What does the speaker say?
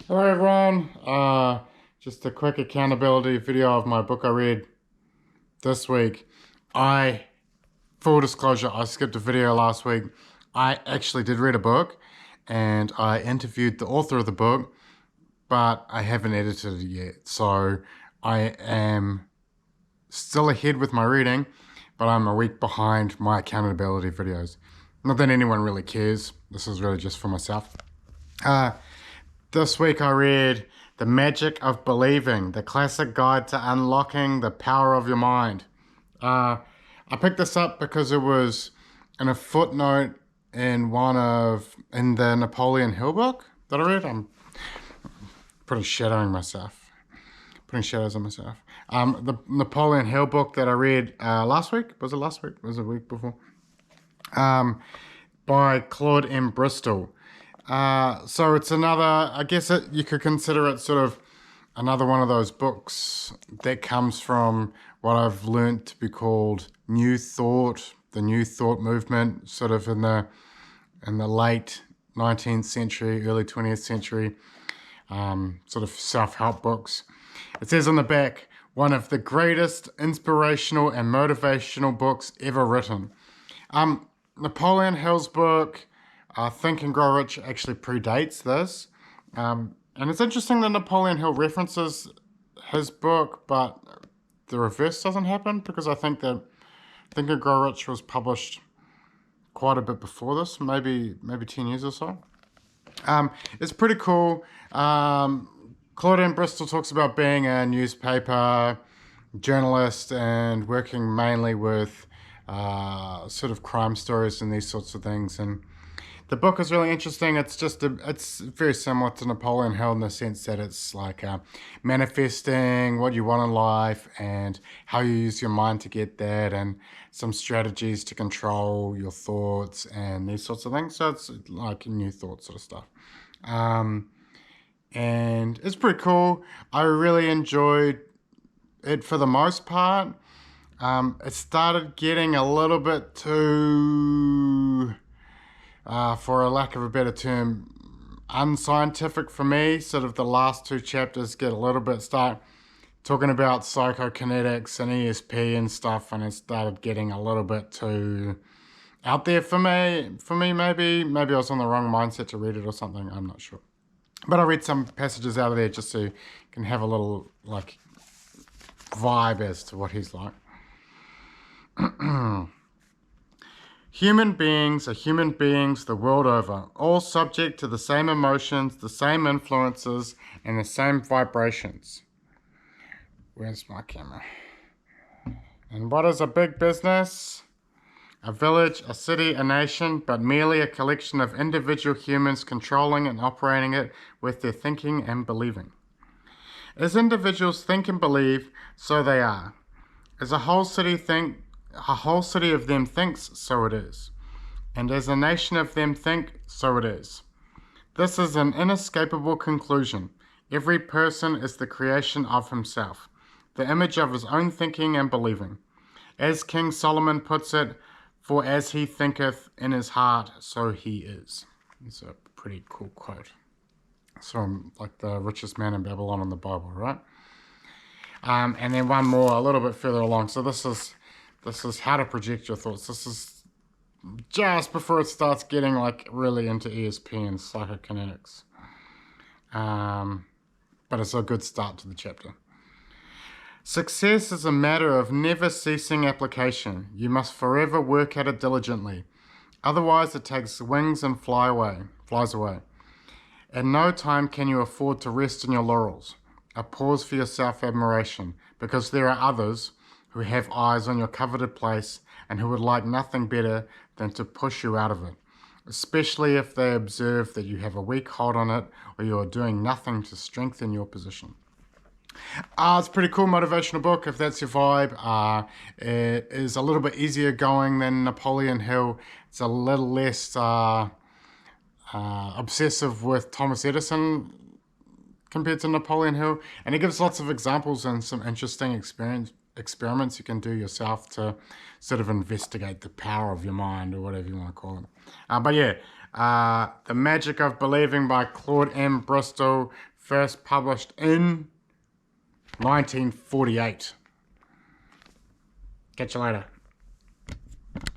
Hello everyone, just a quick accountability video of my book I read this week. Full disclosure, I skipped a video last week. I actually did read a book and I interviewed the author of the book, but I haven't edited it yet. So I am still ahead with my reading, but I'm a week behind my accountability videos. Not that anyone really cares. This is really just for myself. This week I read The Magic of Believing, the classic guide to unlocking the power of your mind. I picked this up because it was in a footnote in the Napoleon Hill book that I read. I'm putting shadows on myself. The Napoleon Hill book that I read last week. Was it last week? Was it a week before? By Claude Bristol. So it's another, I guess you could consider it sort of another one of those books that comes from what I've learned to be called New Thought, the New Thought movement, sort of in the late 19th century, early 20th century, sort of self-help books. It says on the back, one of the greatest inspirational and motivational books ever written. Napoleon Hill's book, Think and Grow Rich, actually predates this. And it's interesting that Napoleon Hill references his book, but the reverse doesn't happen, because I think that Think and Grow Rich was published quite a bit before this, maybe 10 years or so. It's pretty cool. Claude Bristol talks about being a newspaper journalist and working mainly with sort of crime stories and these sorts of things. And the book is really interesting. It's very similar to Napoleon Hill in the sense that it's like manifesting what you want in life and how you use your mind to get that, and some strategies to control your thoughts and these sorts of things. So it's like New Thought sort of stuff. And it's pretty cool. I really enjoyed it for the most part. It started getting a little bit too, for a lack of a better term, unscientific for me. Sort of the last two chapters get a little bit, start talking about psychokinetics and ESP and stuff, and it started getting a little bit too out there for me. Maybe I was on the wrong mindset to read it or something. I'm not sure. But I read some passages out of there just so you can have a little like vibe as to what he's like. Human beings are human beings the world over, all subject to the same emotions, the same influences, and the same vibrations. Where's my camera? And what is a big business? A village, a city, a nation, but merely a collection of individual humans controlling and operating it with their thinking and believing. As individuals think and believe, so they are. As a whole city of them thinks, so it is. And as a nation of them think, so it is. This is an inescapable conclusion. Every person is the creation of himself, the image of his own thinking and believing. As King Solomon puts it, for as he thinketh in his heart, so he is. It's a pretty cool quote. It's from like the richest man in Babylon in the Bible, right? And then one more a little bit further along. So this is how to project your thoughts. This is just before it starts getting like really into ESP and psychokinetics. But it's a good start to the chapter. Success is a matter of never ceasing application. You must forever work at it diligently. Otherwise it takes wings and flies away. At no time can you afford to rest in your laurels. A pause for your self-admiration, because there are others who have eyes on your coveted place and who would like nothing better than to push you out of it, especially if they observe that you have a weak hold on it or you are doing nothing to strengthen your position. It's a pretty cool motivational book if that's your vibe. It is a little bit easier going than Napoleon Hill. It's a little less obsessive with Thomas Edison compared to Napoleon Hill, and it gives lots of examples and some interesting experiments you can do yourself to sort of investigate the power of your mind, or whatever you want to call it. But yeah, The Magic of Believing by Claude Bristol first published in 1948. Catch you later.